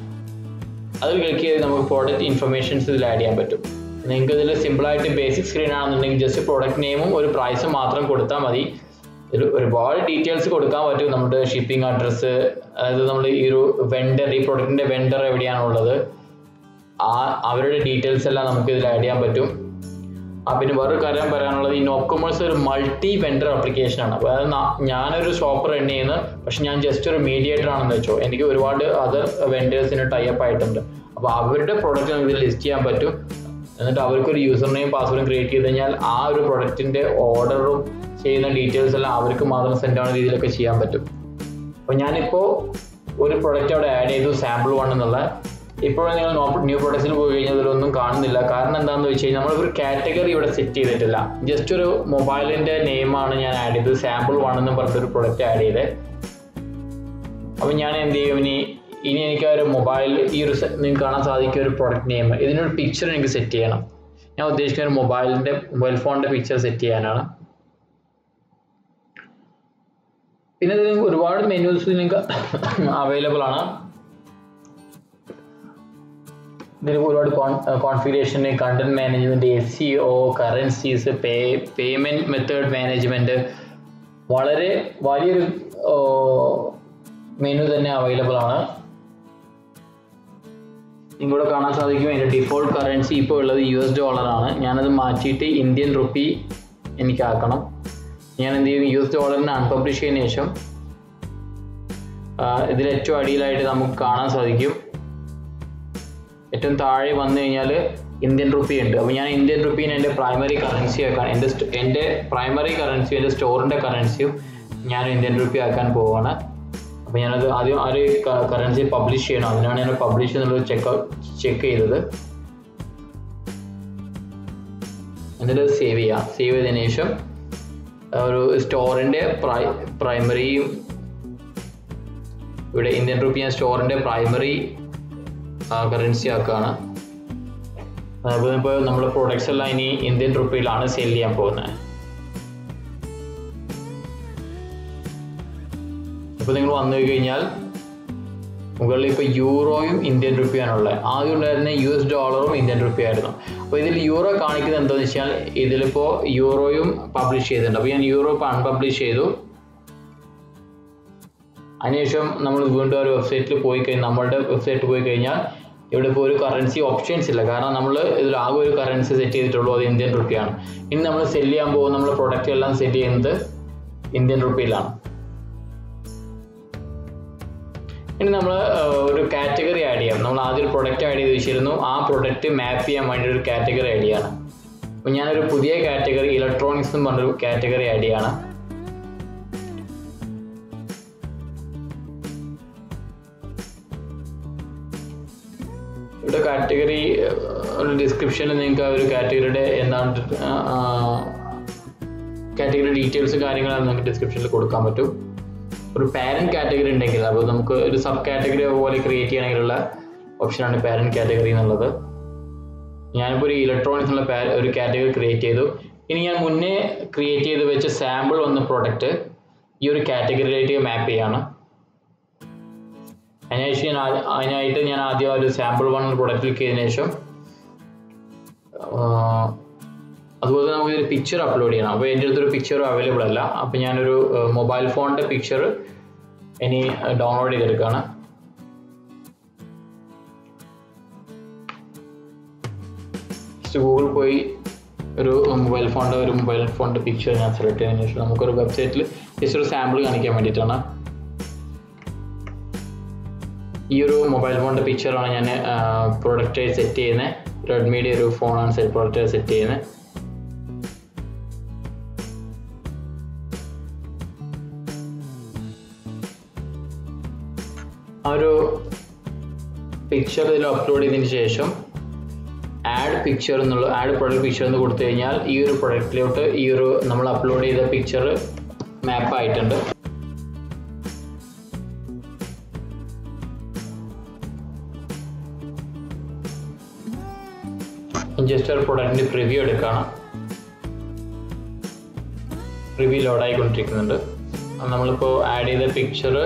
അതിൽ ക്ലിക്ക് ചെയ്ത് നമുക്ക് പ്രോഡക്റ്റ് ഇൻഫർമേഷൻസ് ഇതിൽ ആഡ് ചെയ്യാൻ പറ്റും. നിങ്ങൾക്ക് ഇതിൽ സിമ്പിളായിട്ട് ബേസിക് സ്ക്രീൻ ആണെന്നുണ്ടെങ്കിൽ ജസ്റ്റ് പ്രോഡക്റ്റ് നെയിമും ഒരു പ്രൈസും മാത്രം കൊടുത്താൽ മതി. ഇതിൽ ഒരുപാട് ഡീറ്റെയിൽസ് കൊടുക്കാൻ പറ്റും. നമ്മുടെ ഷിപ്പിംഗ് അഡ്രസ്സ്, അതായത് നമ്മൾ ഈ ഒരു വെണ്ടർ, ഈ പ്രൊഡക്റ്റിൻ്റെ വെണ്ടർ എവിടെയാണുള്ളത്, അവരുടെ ഡീറ്റെയിൽസ് എല്ലാം നമുക്ക് ഇതിൽ ആഡ് ചെയ്യാൻ പറ്റും. പിന്നെ വേറൊരു കാര്യം പറയാനുള്ളത്, ഈ നോബ് കൊമേഴ്സ് ഒരു മൾട്ടി വെണ്ടർ ആപ്ലിക്കേഷനാണ്. അതായത് ഞാനൊരു ഷോപ്പ് റൺ ചെയ്യുന്നത്, പക്ഷെ ഞാൻ ജസ്റ്റ് ഒരു മീഡിയേറ്റർ ആണെന്ന് വെച്ചോ, എനിക്ക് ഒരുപാട് അതർ വെണ്ടേഴ്സിന് ടൈപ്പ് ആയിട്ടുണ്ട്. അപ്പോൾ അവരുടെ പ്രൊഡക്റ്റ് നമുക്ക് ഇതിൽ ലിസ്റ്റ് ചെയ്യാൻ പറ്റും. എന്നിട്ട് അവർക്കൊരു യൂസർ നെയിം പാസ്വേഡും ക്രിയേറ്റ് ചെയ്ത് കഴിഞ്ഞാൽ ആ ഒരു പ്രൊഡക്റ്റിൻ്റെ ഓർഡറും ചെയ്യുന്ന ഡീറ്റെയിൽസ് എല്ലാം അവർക്ക് മാത്രം സെൻഡ് ആവുന്ന രീതിയിലൊക്കെ ചെയ്യാൻ പറ്റും. അപ്പോൾ ഞാനിപ്പോൾ ഒരു പ്രൊഡക്റ്റ് അവിടെ ആഡ് ചെയ്തു, സാമ്പിൾ 1 എന്നുള്ള. ഇപ്പോഴും നിങ്ങൾ ന്യൂ പ്രൊഡക്ട്സിൽ പോയി കഴിഞ്ഞാൽ ഇതിലൊന്നും കാണുന്നില്ല. കാരണം എന്താണെന്ന് വെച്ച് കഴിഞ്ഞാൽ നമ്മളൊരു കാറ്റഗറി ഇവിടെ സെറ്റ് ചെയ്തിട്ടില്ല. ജസ്റ്റ് ഒരു മൊബൈലിൻ്റെ നെയിമാണ് ഞാൻ ആഡ് ചെയ്തത്, സാമ്പിൾ 1 എന്ന് പറഞ്ഞിട്ടൊരു പ്രൊഡക്റ്റ് ആഡ് ചെയ്തത്. അപ്പോൾ ഞാൻ എന്ത് ചെയ്യും, ഇനി എനിക്ക് ഒരു മൊബൈൽ ഈ ഒരു നിങ്ങൾക്ക് കാണാൻ സാധിക്കും ഒരു പ്രൊഡക്റ്റ് നെയിം, ഇതിനൊരു പിക്ചർ എനിക്ക് സെറ്റ് ചെയ്യണം. ഞാൻ ഉദ്ദേശിക്കുന്ന ഒരു മൊബൈൽ ഫോണിൻ്റെ പിക്ചർ സെറ്റ് ചെയ്യാനാണ്. പിന്നെ ഇതിൽ ഒരുപാട് മെനൂസ് നിങ്ങൾക്ക് അവൈലബിൾ ആണ്. ഇതിൽ ഒരുപാട് configuration, content management, SEO, currencies, payment method management, വളരെ വലിയൊരു മെനു തന്നെ അവൈലബിൾ ആണ്. നിങ്ങളിവിടെ കാണാൻ സാധിക്കും എൻ്റെ ഡിഫോൾട്ട് കറൻസി ഇപ്പോൾ ഉള്ളത് $. ഞാനത് മാറ്റിയിട്ട് ഇന്ത്യൻ റുപ്പി എനിക്കാക്കണം. ഞാൻ എന്ത് ചെയ്യും, $നെ അൺപബ്ലിഷ് ചെയ്തതിന് ശേഷം ഇതിൽ ഏറ്റവും അടിയിലായിട്ട് നമുക്ക് കാണാൻ സാധിക്കും, ഏറ്റവും താഴെ വന്നു കഴിഞ്ഞാൽ ഇന്ത്യൻ റുപ്പി ഉണ്ട്. അപ്പോൾ ഞാൻ ഇന്ത്യൻ റുപ്പീനെ എൻ്റെ പ്രൈമറി കറൻസി ആക്കാൻ, എൻ്റെ പ്രൈമറി കറൻസിയും എൻ്റെ സ്റ്റോറിൻ്റെ കറൻസിയും ഞാൻ ഇന്ത്യൻ റുപ്പി ആക്കാൻ പോവുകയാണ്. അപ്പോൾ ഞാനത് ആദ്യം ആ ഒരു കറൻസി പബ്ലിഷ് ചെയ്യണം. അതിനാണ് ഞാൻ പബ്ലിഷ് എന്നുള്ളത് ചെക്ക് ചെയ്തത്. എന്നിട്ട് സേവ് ചെയ്യാം. സേവ് ചെയ്തതിന് ശേഷം ഒരു സ്റ്റോറിൻ്റെ പ്രൈമറിയും ഇവിടെ ഇന്ത്യൻ റുപ്പി ഞാൻ സ്റ്റോറിൻ്റെ പ്രൈമറി കറൻസി ആക്കുകയാണ്. അതുപോലെ ഇപ്പോൾ നമ്മുടെ പ്രോഡക്ട്സ് എല്ലാം ഇനി ഇന്ത്യൻ റുപ്പിയിലാണ് സെയിൽ ചെയ്യാൻ പോകുന്നത്. ഇപ്പോൾ നിങ്ങൾ വന്നു കഴിഞ്ഞാൽ മുകളിൽ ഇപ്പോൾ യൂറോയും ഇന്ത്യൻ റുപ്പിയാണുള്ളത്. ആദ്യം ഉണ്ടായിരുന്ന $, ഇന്ത്യൻ റുപ്പി ആയിരുന്നു. അപ്പോൾ ഇതിൽ യൂറോ കാണിക്കുന്നത് എന്താണെന്ന് വെച്ചാൽ ഇതിലിപ്പോൾ യൂറോയും പബ്ലിഷ് ചെയ്തിട്ടുണ്ട്. അപ്പോൾ ഞാൻ യൂറോ ഇപ്പോൾ അൺപബ്ലിഷ് ചെയ്തു. അതിനുശേഷം നമ്മൾ വീണ്ടും ഒരു വെബ്സൈറ്റിൽ പോയി കഴിഞ്ഞാൽ, നമ്മളുടെ വെബ്സൈറ്റിൽ പോയി കഴിഞ്ഞാൽ ഇവിടെ ഇപ്പോൾ ഒരു കറൻസി ഓപ്ഷൻസ് ഇല്ല. കാരണം നമ്മൾ ഇതിൽ ആകെ ഒരു കറൻസി സെറ്റ് ചെയ്തിട്ടുള്ളൂ, അത് ഇന്ത്യൻ റുപ്പിയാണ്. ഇനി നമ്മൾ സെല് ചെയ്യാൻ പോകുന്ന നമ്മുടെ പ്രൊഡക്റ്റ് എല്ലാം സെല് ചെയ്യുന്നത് ഇന്ത്യൻ റുപ്പിയിലാണ്. ഇനി നമ്മൾ ഒരു കാറ്റഗറി ആഡ് ചെയ്യാം. നമ്മൾ ആദ്യം ഒരു പ്രൊഡക്റ്റ് ആഡ് ചെയ്ത് വെച്ചിരുന്നു, ആ പ്രൊഡക്റ്റ് മാപ്പ് ചെയ്യാൻ വേണ്ടി ഒരു കാറ്റഗറി ആഡ് ചെയ്യാണ്. അപ്പോൾ ഞാനൊരു പുതിയ കാറ്റഗറി ഇലക്ട്രോണിക്സ് എന്ന് പറഞ്ഞൊരു കാറ്റഗറി ആഡ് ചെയ്യാണ്. ഇവിടെ കാറ്റഗറി ഒരു ഡിസ്ക്രിപ്ഷനിൽ നിങ്ങൾക്ക് ആ ഒരു കാറ്റഗറിയുടെ എന്താണ് കാറ്റഗറി ഡീറ്റെയിൽസ് കാര്യങ്ങളാണ് നിങ്ങൾക്ക് ഡിസ്ക്രിപ്ഷനിൽ കൊടുക്കാൻ പറ്റും. ഒരു പാരന്റ് കാറ്റഗറി ഉണ്ടെങ്കിൽ അപ്പോൾ നമുക്ക് ഒരു സബ് കാറ്റഗറി പോലെ ക്രിയേറ്റ് ചെയ്യണമെങ്കിലുള്ള ഓപ്ഷനാണ് പാരന്റ് കാറ്റഗറി എന്നുള്ളത്. ഞാനിപ്പോൾ ഒരു ഇലക്ട്രോണിക്സ് എന്നുള്ള ഒരു കാറ്റഗറി ക്രിയേറ്റ് ചെയ്തു. ഇനി ഞാൻ മുന്നേ ക്രിയേറ്റ് ചെയ്ത് വെച്ച സാമ്പിൾ വന്ന പ്രോഡക്റ്റ് ഈ ഒരു കാറ്റഗറിയിലേക്ക് മാപ്പ് ചെയ്യാണ്. അതിനായിട്ട് ഞാൻ ആദ്യം ഒരു സാമ്പിൾ 1 പ്രൊഡക്റ്റ് ക്ലിക്ക് ചെയ്തതിനു ശേഷം അതുപോലെ നമുക്ക് ഒരു പിക്ചർ അപ്ലോഡ് ചെയ്യണം. അപ്പോൾ എൻ്റെ അടുത്തൊരു പിക്ചറും അവൈലബിൾ അല്ല. അപ്പോൾ ഞാനൊരു മൊബൈൽ ഫോണിൻ്റെ പിക്ചർ ഇനി ഡൗൺലോഡ് ചെയ്തെടുക്കുകയാണ്. ഗൂഗിൾ പോയി ഒരു മൊബൈൽ ഫോണിൻ്റെ പിക്ചർ ഞാൻ സെലക്ട് ചെയ്തതിനു ശേഷം നമുക്കൊരു വെബ്സൈറ്റിൽ ജസ്റ്റ് ഒരു സാമ്പിൾ കാണിക്കാൻ വേണ്ടിയിട്ടാണ്. ഈ ഒരു മൊബൈൽ ഫോണിൻ്റെ പിക്ചറാണ് ഞാൻ പ്രൊഡക്റ്റായി സെറ്റ് ചെയ്യുന്നത്. റെഡ്മിയുടെ ഒരു ഫോണാണ് പ്രൊഡക്റ്റായി സെറ്റ് ചെയ്യുന്നത്. ആ ഒരു പിക്ചർ ഇതിൽ അപ്ലോഡ് ചെയ്തതിന് ശേഷം ആഡ് പ്രൊഡക്റ്റ് പിക്ചർ എന്ന് കൊടുത്തു കഴിഞ്ഞാൽ ഈ ഒരു പ്രൊഡക്റ്റിലോട്ട് ഈ ഒരു നമ്മൾ അപ്ലോഡ് ചെയ്ത പിക്ചർ മാപ്പ് ആയിട്ടുണ്ട്. ജസ്റ്റ് ഒരു പ്രൊഡക്റ്റിൻ്റെ പ്രിവ്യൂ എടുക്കുകയാണ്. പ്രിവ്യൂ ലോഡായിക്കൊണ്ടിരിക്കുന്നുണ്ട്. നമ്മളിപ്പോൾ ആഡ് ചെയ്ത പിക്ചർ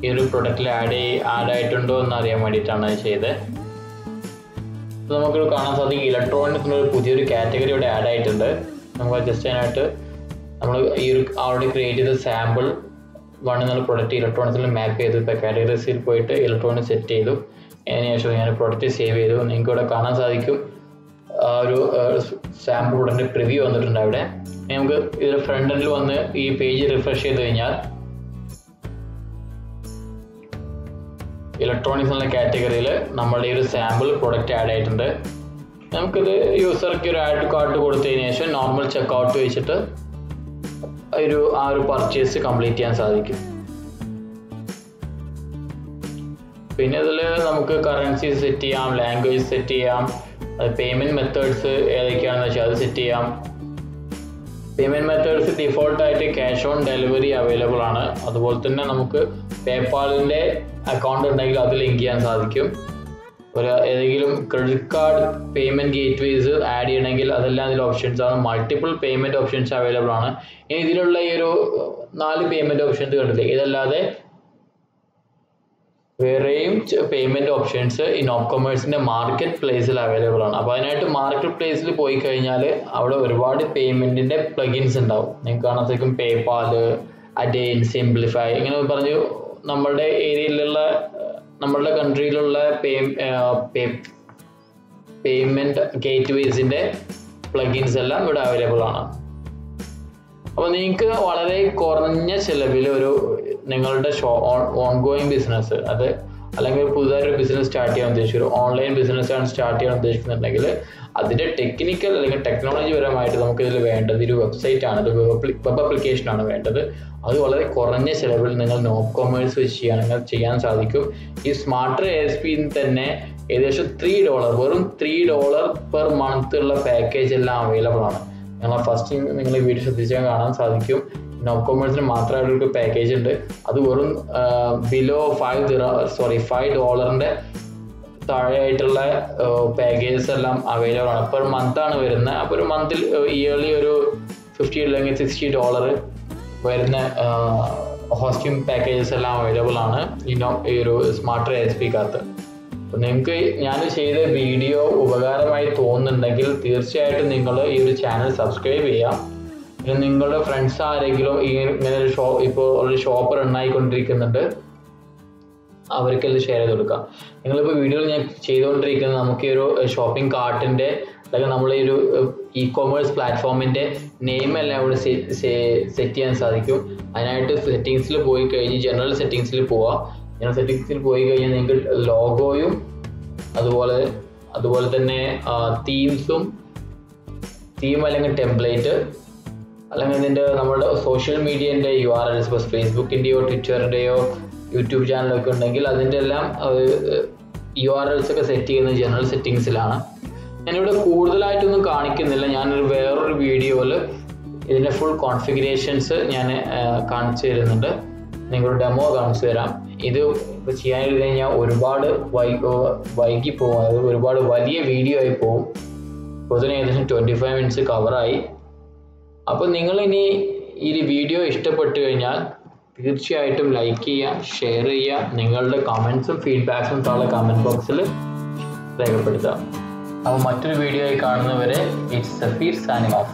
ഈ ഒരു പ്രൊഡക്റ്റിൽ ആഡ് ആയിട്ടുണ്ടോ എന്ന് അറിയാൻ വേണ്ടിയിട്ടാണ് ചെയ്തത്. നമുക്കൊരു കാണാൻ സാധിക്കും ഇലക്ട്രോണിക്സ് എന്നൊരു പുതിയൊരു കാറ്റഗറി ഇവിടെ ആഡ് ആയിട്ടുണ്ട്. നമുക്ക് ജസ്റ്റ് അതിനായിട്ട് നമ്മൾ ഈ ഒരു ഓൾറെഡി ക്രിയേറ്റ് ചെയ്ത സാമ്പിൾ 1 എന്നുള്ള പ്രൊഡക്റ്റ് ഇലക്ട്രോണിക്സിൽ മാപ്പ് ചെയ്തു. ഇപ്പോൾ കാറ്റഗറീസിൽ പോയിട്ട് ഇലക്ട്രോണിക്സ് സെറ്റ് ചെയ്തു. അതിനുശേഷം ഞാൻ പ്രൊഡക്റ്റ് സേവ് ചെയ്തു. നിങ്ങൾക്ക് ഇവിടെ കാണാൻ സാധിക്കും ഒരു സാമ്പിൾ പ്രൊഡക്റ്റിൻ്റെ പ്രിവ്യൂ വന്നിട്ടുണ്ട്. അവിടെ നമുക്ക് ഇതിൽ ഫ്രണ്ട് എൻഡിൽ വന്ന് ഈ പേജ് റിഫ്രഷ് ചെയ്ത് കഴിഞ്ഞാൽ ഇലക്ട്രോണിക്സ് എന്നുള്ള കാറ്റഗറിയിൽ നമ്മളുടെ ഈ ഒരു സാമ്പിൾ പ്രൊഡക്റ്റ് ആഡ് ആയിട്ടുണ്ട്. നമുക്കിത് യൂസർക്ക് ഒരു ആഡ് കാർഡ് കൊടുത്തതിന് ശേഷം നോർമൽ ചെക്കൗട്ട് വെച്ചിട്ട് ആ ഒരു പർച്ചേസ് കംപ്ലീറ്റ് ചെയ്യാൻ സാധിക്കും. പിന്നെ ഇതിൽ നമുക്ക് കറൻസി സെറ്റ് ചെയ്യാം, ലാംഗ്വേജ് സെറ്റ് ചെയ്യാം, പേയ്മെൻറ്റ് മെത്തേഡ്സ് ഏതൊക്കെയാണെന്ന് വെച്ചാൽ അത് സെറ്റ് ചെയ്യാം. പേയ്മെൻറ്റ് മെത്തേഡ്സ് ഡിഫോൾട്ടായിട്ട് ക്യാഷ് ഓൺ ഡെലിവറി അവൈലബിൾ ആണ്. അതുപോലെ തന്നെ നമുക്ക് പേപ്പാലിൻ്റെ അക്കൗണ്ട് ഉണ്ടെങ്കിൽ അത് ലിങ്ക് ചെയ്യാൻ സാധിക്കും. ഏതെങ്കിലും credit card payment gateways add ചെയ്യണമെങ്കിൽ അതെല്ലാം ഇതിൽ ഓപ്ഷൻസ് ആണ്. മൾട്ടിപ്പിൾ പേയ്മെൻറ്റ് ഓപ്ഷൻസ് അവൈലബിൾ ആണ്. ഇനി ഇതിലുള്ള ഈ ഒരു 4 പേയ്മെൻറ്റ് ഓപ്ഷൻസ് കണ്ടില്ലേ, ഇതല്ലാതെ വേറെയും പേയ്മെൻറ്റ് ഓപ്ഷൻസ് ഈ നോപ്കൊമേഴ്സിൻ്റെ മാർക്കറ്റ് പ്ലേസിൽ അവൈലബിൾ ആണ്. അപ്പോൾ അതിനായിട്ട് മാർക്കറ്റ് പ്ലേസിൽ പോയി കഴിഞ്ഞാൽ അവിടെ ഒരുപാട് പേയ്മെൻറ്റിൻ്റെ പ്ലഗിൻസ് ഉണ്ടാവും. നിങ്ങൾക്ക് കാണാൻ സാധിക്കും പേപാൽ, അഡെയിൻ, സിംപ്ലിഫൈ ഇങ്ങനെ പറഞ്ഞു നമ്മളുടെ ഏരിയയിലുള്ള നമ്മളുടെ കൺട്രിയിലുള്ള പേയ്മെൻറ്റ് ഗേറ്റ്വേസിൻ്റെ പ്ലഗിൻസ് എല്ലാം ഇവിടെ അവൈലബിൾ ആണ്. അപ്പോൾ നിങ്ങൾക്ക് വളരെ കുറഞ്ഞ ചിലവിൽ നിങ്ങളുടെ ഓൺഗോയിങ് ബിസിനസ് അത് അല്ലെങ്കിൽ പുതുതായൊരു ബിസിനസ് സ്റ്റാർട്ട് ചെയ്യാൻ ഉദ്ദേശിച്ചു, ഓൺലൈൻ ബിസിനസ്സാണ് സ്റ്റാർട്ട് ചെയ്യാൻ ഉദ്ദേശിക്കുന്നുണ്ടെങ്കിൽ അതിൻ്റെ ടെക്നിക്കൽ അല്ലെങ്കിൽ ടെക്നോളജി പരമായിട്ട് നമുക്കിതിൽ വേണ്ടത് ഒരു വെബ്സൈറ്റാണ്, ഒരു വെബ് ആപ്ലിക്കേഷനാണ് വേണ്ടത്. അത് വളരെ കുറഞ്ഞ ചിലവിൽ നിങ്ങൾ നോപ്കൊമേഴ്സ് വെച്ച് ചെയ്യാൻ സാധിക്കും. ഈ സ്മാർട്ടർ ASP തന്നെ ഏകദേശം $3 വെറും $3 പെർ മന്ത് ഉള്ള പാക്കേജ് എല്ലാം അവൈലബിൾ ആണ്. ഞങ്ങൾ ഫസ്റ്റ് നിങ്ങൾ ഈ വീഡിയോ ശ്രദ്ധിച്ചാൽ കാണാൻ സാധിക്കും നോപ്കൊമേഴ്സിന് മാത്രമായിട്ടൊരു പാക്കേജ് ഉണ്ട്. അത് വെറും ബിലോ $5 താഴെയായിട്ടുള്ള പാക്കേജസ് എല്ലാം അവൈലബിൾ ആണ്. പെർ മന്ത് ആണ് വരുന്നത്. അപ്പോൾ ഒരു മന്തിൽ ഇയർലി ഒരു $50 അല്ലെങ്കിൽ $60 വരുന്ന ഹോസ്റ്റിംഗ് പാക്കേജസ് എല്ലാം അവൈലബിൾ ആണ് ഈ ഒരു സ്മാർട്ടർ ASPക്കകത്ത്. അപ്പോൾ നിങ്ങൾക്ക് ഞാൻ ചെയ്ത വീഡിയോ ഉപകാരമായി തോന്നുന്നുണ്ടെങ്കിൽ തീർച്ചയായിട്ടും നിങ്ങൾ ഈ ഒരു ചാനൽ സബ്സ്ക്രൈബ് ചെയ്യാം. പിന്നെ നിങ്ങളുടെ ഫ്രണ്ട്സ് ആരെങ്കിലും ഇങ്ങനെ ഒരു ഇപ്പോൾ ഒരു ഷോപ്പ് റണ്ണായിക്കൊണ്ടിരിക്കുന്നുണ്ട് അവർക്കെല്ലാം ഷെയർ ചെയ്ത് കൊടുക്കാം. നിങ്ങളിപ്പോൾ വീഡിയോയിൽ ഞാൻ ചെയ്തുകൊണ്ടിരിക്കുന്നത് നമുക്ക് ഈ ഒരു ഷോപ്പിംഗ് കാർട്ടിൻ്റെ അല്ലെങ്കിൽ നമ്മൾ ഈ ഒരു ഇ-കൊമേഴ്സ് പ്ലാറ്റ്ഫോമിൻ്റെ നെയിമെല്ലാം ഇവിടെ സെറ്റ് ചെയ്യാൻ സാധിക്കും. അതിനായിട്ട് സെറ്റിങ്സിൽ പോയി കഴിഞ്ഞ് ജനറൽ സെറ്റിങ്സിൽ പോവാം. ജനറൽ സെറ്റിങ്സിൽ പോയി കഴിഞ്ഞാൽ നിങ്ങൾക്ക് ലോഗോയും അതുപോലെ തന്നെ തീം അല്ലെങ്കിൽ ടെംപ്ലേറ്റ് അല്ലെങ്കിൽ നമ്മുടെ സോഷ്യൽ മീഡിയൻ്റെ URLs ഇപ്പോൾ ഫേസ്ബുക്കിൻ്റെയോ ട്വിറ്ററിൻ്റെയോ യൂട്യൂബ് ചാനലൊക്കെ ഉണ്ടെങ്കിൽ അതിൻ്റെ എല്ലാം URLs ഒക്കെ സെറ്റ് ചെയ്യുന്നത് ജനറൽ സെറ്റിങ്സിലാണ്. ഞാനിവിടെ കൂടുതലായിട്ടൊന്നും കാണിക്കുന്നില്ല. ഞാനൊരു വേറൊരു വീഡിയോയിൽ ഇതിൻ്റെ ഫുൾ കോൺഫിഗറേഷൻസ് ഞാൻ കാണിച്ചു തരുന്നുണ്ട്. നിങ്ങളൊരു ഡെമോ കാണിച്ചു തരാം. ഇത് ചെയ്യാനിരുന്ന് കഴിഞ്ഞാൽ ഒരുപാട് വൈകി പോകും, അതായത് ഒരുപാട് വലിയ വീഡിയോ ആയി പോകും. പൊതുവെ ഏകദേശം 25 മിനിറ്റ്സ് കവറായി. അപ്പോൾ നിങ്ങളിനി ഈ വീഡിയോ ഇഷ്ടപ്പെട്ടു കഴിഞ്ഞാൽ തീർച്ചയായിട്ടും ലൈക്ക് ചെയ്യുക, ഷെയർ ചെയ്യുക, നിങ്ങളുടെ കമൻസും ഫീഡ്ബാക്സും താഴെ കമൻറ്റ് ബോക്സിൽ രേഖപ്പെടുത്തുക. അപ്പോൾ മറ്റൊരു വീഡിയോ ആയി കാണുന്നവരെ ഇറ്റ്സ് സഫീർ സൈനിങ് ഓഫ്.